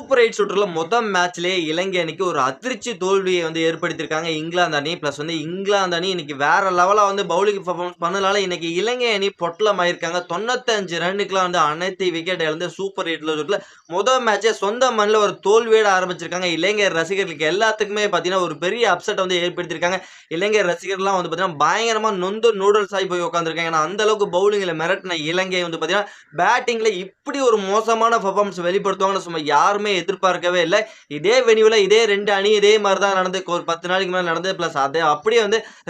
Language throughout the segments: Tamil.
சூப்பர் 8 சுற்றுல மொதல் மேட்ச்லயே இலங்கை அணிக்கு ஒரு அதிர்ச்சி தோல்வியை ஏற்படுத்தியிருக்காங்க இங்கிலாந்து அணி. பிளஸ் இங்கிலாந்து அணி இன்னைக்கு வேற லெவலா பவுலிங் பெர்ஃபார்மன்ஸ் பண்ணனால இன்னைக்கு இலங்கை அணி பொட்டலமாயிருக்காங்க. 95 ரன்னுக்குலாம் அனைத்து விக்கெட் இழந்து சூப்பர் 8 சுற்றுல மொதல் மேட்சே சொந்த மண்ணில் ஒரு தோல்வியோட ஆரம்பிச்சிருக்காங்க. இலங்கை ரசிகர்களுக்கு எல்லாத்துக்குமே பார்த்தீங்கன்னா ஒரு பெரிய அப்செட் ஏற்படுத்தியிருக்காங்க. இலங்கை ரசிகர்லாம் பார்த்தீங்கன்னா பயங்கரமா நொந்து நூடுல்ஸ் ஆகி போய் உட்காந்துருக்காங்க. ஏன்னா அந்த அளவுக்கு பவுலிங்ல மிரட்டின இலங்கை பார்த்தீங்கன்னா பேட்டிங்ல இப்படி ஒரு மோசமான பெர்ஃபார்மன்ஸ் வெளிப்படுத்துவாங்கன்னு சும்மா யாருமே எதிர்பார்க்கவே இல்லை. இதே வெனியூல இதே 2 அணி இதே மாதிரி தான் நடந்து ஒரு 10 நாளைக்கு மேலே நடந்தது. பிளஸ் அதே அப்படியே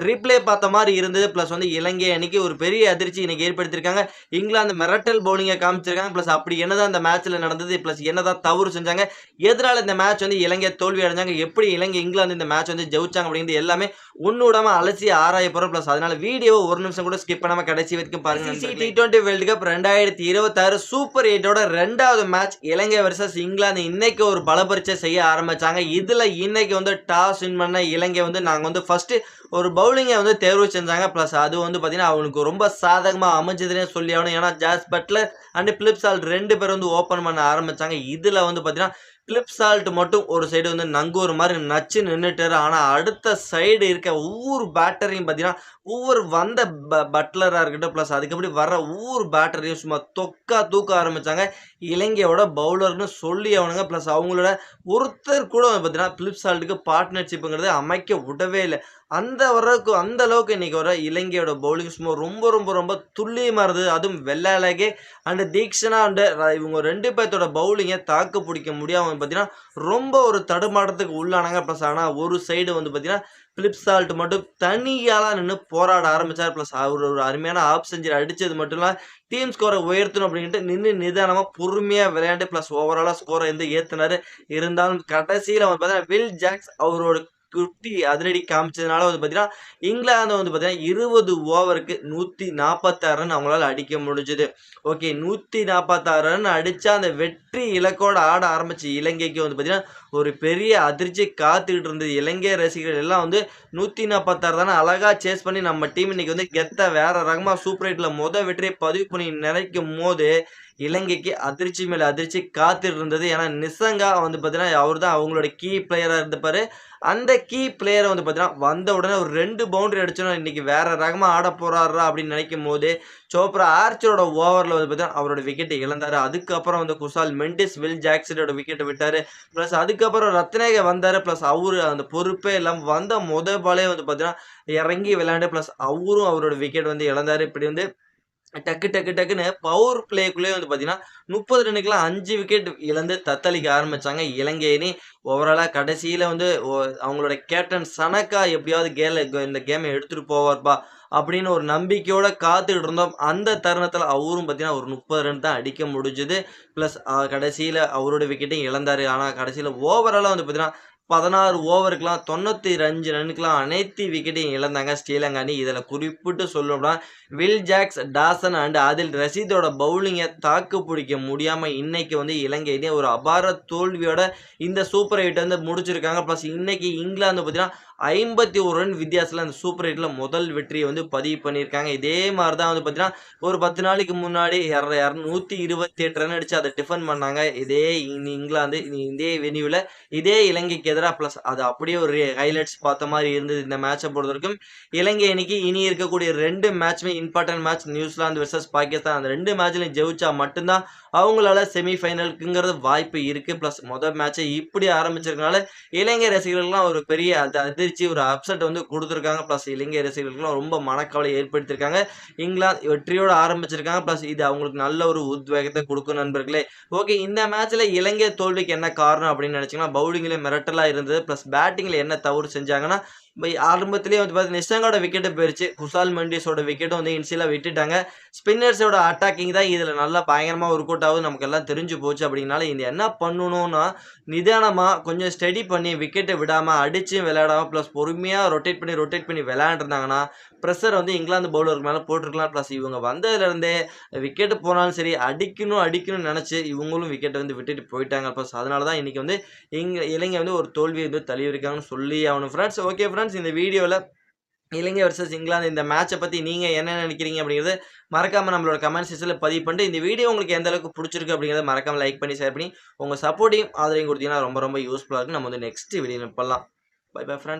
ரீப்ளே பார்த்த மாதிரி இருந்தது. பிளஸ் இலங்கை அணிக்கு ஒரு பெரிய அதிர்ச்சி இன்னைக்கு ஏற்படுத்தியிருக்காங்க. இங்கிலாந்து மிரட்டல் பவுலிங்கை காமிச்சிருக்காங்க. பிளஸ் அப்படி என்னதான் இந்த மேட்ச்ல நடந்தது, பிளஸ் என்னதான் தவறு செஞ்சாங்க, எதனால இந்த மேட்ச் இலங்கை தோல்வி அடைஞ்சாங்க, எப்படி இங்கிலாந்து இந்த மேட்ச் ஜெயிச்சாங்க அப்படிங்கிறது எல்லாமே ஒன்னு விடாம அலசி ஆராய போறோம். பிளஸ் அதனால வீடியோ ஒரு நிமிஷம் கூட ஸ்கிப் பண்ணாம கடைசி வரைக்கும் பாருங்க. T20 வேர்ல்டு கப் 2026 சூப்பர் 8ஓட 2வது மேட்ச் இலங்கை வர்சஸ் இங்கிலாந்து இன்னைக்கு ஒரு பலப்பரீட்சை செய்ய ஆரம்பிச்சாங்க. இதுல இன்னைக்கு டாஸ் வின் பண்ண இலங்கை நாங்க ஃபர்ஸ்ட் ஒரு பவுலிங்கை தேர்வு செஞ்சாங்க. பிளஸ் அது பாத்தீங்கன்னா அவனுக்கு ரொம்ப சாதகமா அமைஞ்சதுன்னே சொல்லி ஆகணும். ஏன்னா Jos Buttler and Philip Salt 2 பேர் ஓபன் பண்ண ஆரம்பிச்சாங்க. இதுல பாத்தீங்கன்னா பிலிப் சால்ட் மட்டும் ஒரு சைடு நங்கூர் மாதிரி நச்சு நின்றுட்டாரு. ஆனா அடுத்த சைடு இருக்க ஒவ்வொரு பேட்டரையும் பார்த்தீங்கன்னா ஒவ்வொரு வந்த பட்லரா இருக்கட்டும், பிளஸ் அதுக்கப்புறம் வர ஒவ்வொரு பேட்டரையும் சும்மா தொக்கா தூக்க ஆரம்பிச்சாங்க. இலங்கையோட பவுலர்னு சொல்லி அவனுங்க. பிளஸ் அவங்களோட ஒருத்தர் கூட பார்த்தீங்கன்னா பிலிப் சால்ட்டுக்கு பார்ட்னர்ஷிப்புங்கிறது அமைக்க விடவே இல்லை. அந்த அளவுக்கு இன்னைக்கு வர இலங்கையோட பவுலிங் சும்மா ரொம்ப ரொம்ப ரொம்ப துல்லியமா இருந்தது. அதுவும் வெள்ளாலகே அண்ட் தீக்ஷனா அண்ட் இவங்க 2 பேர்த்தோட பவுலிங்கை தாக்கு பிடிக்க முடியாம பார்த்தீங்கன்னா ரொம்ப ஒரு தடுமாற்றத்துக்கு உள்ளானாங்க. ப்ளஸ் ஆனால் ஒரு சைடு பார்த்தீங்கன்னா பிலிப் சால்ட் மட்டும் தனியால நின்று போராட ஆரம்பிச்சார். ப்ளஸ் அவர் ஒரு அருமையான ஆஃப் செஞ்சுரி அடிச்சது மட்டும் இல்லை, டீம் ஸ்கோரை உயர்த்தணும் அப்படின்ட்டு நின்று நிதானமாக பொறுமையாக விளையாண்டு ப்ளஸ் ஓவராலாக ஸ்கோரை ஏற்றினாரு. இருந்தாலும் கடைசியில் பார்த்தீங்கன்னா வில் ஜாக்ஸ் அவரோட குட்டி அதிரடி காமிச்சதுனால பார்த்தீங்கன்னா இங்கிலாந்து பார்த்தீங்கன்னா 20 ஓவருக்கு 146 ரன் அவங்களால அடிக்க முடிஞ்சது. ஓகே, 146 ரன் அடிச்சா அந்த வெற்றி இலக்கோட ஆட ஆரம்பிச்சு இலங்கைக்கு பார்த்தீங்கன்னா ஒரு பெரிய அதிர்ச்சி காத்துக்கிட்டு இருந்தது. இலங்கை ரசிகர்கள் எல்லாம் 146 தானே அழகா சேஸ் பண்ணி நம்ம டீம் இன்னைக்கு கெத்த வேற ரகமா சூப்பர் 8ல வெற்றியை பதிவு பண்ணி நினைக்கும் போது இலங்கைக்கு அதிர்ச்சி மேல அதிர்ச்சி காத்துட்டு இருந்தது. ஏன்னா நிசங்கா பார்த்தீங்கன்னா அவர் தான் அவங்களோட கீ பிளேயரா இருந்தப்பாரு. அந்த கீ பிளேயரை பார்த்தீங்கன்னா வந்த உடனே ஒரு 2 பவுண்டரி அடிச்சோன்னா இன்னைக்கு வேற ரகமா ஆட போறாரா அப்படின்னு நினைக்கும் போது சோப்ரா ஆர்ச்சரோட ஓவரில் பார்த்தீங்கன்னா அவரோட விக்கெட்டை இழந்தாரு. அதுக்கப்புறம் குசால் மெண்டிஸ் வில் ஜாக்சனோட விக்கெட்டை விட்டாரு. ப்ளஸ் அதுக்கப்புறம் ரத்னேகா வந்தாரு. ப்ளஸ் அவரு அந்த பொறுப்பே இல்லாமல் வந்த பாலே பார்த்தீங்கன்னா இறங்கி விளையாண்டு ப்ளஸ் அவரும் அவரோட விக்கெட் இழந்தாரு. இப்படி டக்குன்னு பவர் பிளேக்குள்ளே பார்த்தீங்கன்னா 30 ரன்னுக்குலாம் 5 விக்கெட் இழந்து தத்தளிக்க ஆரம்பிச்சாங்க இலங்கை அணி. ஓவராலாக கடைசியில் அவங்களோட கேப்டன் சனக்கா எப்படியாவது இந்த கேமை எடுத்துகிட்டு போவார்ப்பா அப்படின்னு ஒரு நம்பிக்கையோட காத்துக்கிட்டு இருந்தோம். அந்த தருணத்தில் அவரும் பார்த்தீங்கன்னா ஒரு 30 ரன் தான் அடிக்க முடிஞ்சுது. ப்ளஸ் கடைசியில் அவரோட விக்கெட்டையும் இழந்தார். ஆனால் கடைசியில் ஓவராலாக பார்த்தீங்கன்னா 16 ஓவருக்குலாம் 95 ரன்னுக்குலாம் அனைத்து விக்கெட்டையும் இழந்தாங்க ஸ்ரீலங்கா அணி. இதில் குறிப்பிட்டு சொல்லணும்னா Will Jacks, Dawson and Adil ரஷீதோட பவுலிங்கை தாக்கு பிடிக்க முடியாமல் இன்னைக்கு இலங்கை அணி ஒரு அபார தோல்வியோட இந்த சூப்பர் 8 முடிச்சிருக்காங்க. ப்ளஸ் இன்னைக்கு இங்கிலாந்து பார்த்தீங்கன்னா 51 ரன் வித்தியாசத்தில் அந்த சூப்பர் 8ல முதல் வெற்றியை பதிவு பண்ணியிருக்காங்க. இதே மாதிரி தான் பார்த்தீங்கன்னா ஒரு 10 நாளைக்கு முன்னாடி 128 ரன் அடிச்சு அதை டிஃபன் பண்ணாங்க. இதே இங்கிலாந்து இதே வெனியூவில் இதே இலங்கைக்கு எதிராக. ப்ளஸ் அது அப்படியே ஒரு ஹைலைட்ஸ் பார்த்த மாதிரி இருந்தது. இந்த மேட்சை பொறுத்த வரைக்கும் இலங்கை அணிக்கு இனி இருக்கக்கூடிய 2 மேட்ச்மே important match, New Zealand versus Pakistan. அந்த 2 மேட்ச்லையும் ஜெயிச்சா மட்டும்தான் அவங்களால செமிஃபைனலுக்குங்கிறது வாய்ப்பு இருக்கு. ப்ளஸ் முதல் மேட்சை இப்படி ஆரம்பிச்சிருக்கனால இலங்கை ரசிகர்கள்லாம் ஒரு பெரிய அதிர்ச்சி ஒரு அப்செட் கொடுத்துருக்காங்க. ப்ளஸ் இலங்கை ரசிகர்களுக்குலாம் ரொம்ப மனக்கவலை ஏற்படுத்தியிருக்காங்க. இங்கிலாந்து வெற்றியோட ஆரம்பிச்சிருக்காங்க. ப்ளஸ் இது அவங்களுக்கு நல்ல ஒரு உத்வேகத்தை கொடுக்கும் நண்பர்களே. ஓகே, இந்த மேட்ச்ல இலங்கை தோல்விக்கு என்ன காரணம் அப்படின்னு நினைச்சீங்கன்னா பவுலிங்ல மிரட்டலா இருந்தது. ப்ளஸ் பேட்டிங்ல என்ன தவறு செஞ்சாங்கன்னா ஆரம்பத்திலேயே பார்த்தீங்கன்னா நிஷாங்கோட விக்கெட்டு போயிருச்சு. குசால் மெண்டிஸோட விக்கெட்டும் இன்சியலாக விட்டுட்டாங்க. ஸ்பின்னர்ஸோட அட்டாக்கிங் தான் இதில் நல்லா பயங்கரமாக ஒர்க் அவுட் ஆகுது, நமக்கு எல்லாம் தெரிஞ்சு போச்சு. அப்படின்னால இது என்ன பண்ணணும்னா நிதானமாக கொஞ்சம் ஸ்டடி பண்ணி விக்கெட்டை விடாமல் அடிச்சும் விளையாடாமல் ப்ளஸ் பொறுமையாக ரொட்டேட் பண்ணி விளையாண்டுருந்தாங்கன்னா ப்ரெஷர் இங்கிலாந்து பவுலருக்கு மேலே போட்டிருக்கலாம். ப்ளஸ் இவங்க வந்ததுலேருந்தே விக்கெட்டு போனாலும் சரி அடிக்கணும்னு நினச்சி இவங்களும் விக்கெட்டை விட்டுட்டு போயிட்டாங்க. ப்ளஸ் அதனால தான் இன்றைக்கி இலங்கை ஒரு தோல்வியை தழுவிருக்காங்கன்னு சொல்லி ஆகணும் ஃப்ரெண்ட்ஸ். ஓகே ஃப்ரெண்ட்ஸ், இந்த வீடியோவில் இலங்கை வர்சஸ் இங்கிலாந்து இந்த மேட்சை பத்தி நீங்க என்ன நினைக்கிறீங்க அப்படிங்கிறத மறக்காம நம்மளோட கமெண்ட் செக்ஷன்ல பதிவு பண்ணிட்டு, இந்த வீடியோ உங்களுக்கு எந்த அளவுக்கு பிடிச்சிருக்கு அப்படிங்கிறத மறக்காம லைக் பண்ணி, ஷேர் பண்ணி, உங்க சப்போர்ட்டையும் ஆதரவையும் குடுத்தீங்கன்னா ரொம்ப ரொம்ப யூஸ்ஃபுல்லா இருக்கும். நம்ம வந்து நெக்ஸ்ட் வீடியோல பார்க்கலாம். Bye bye friends.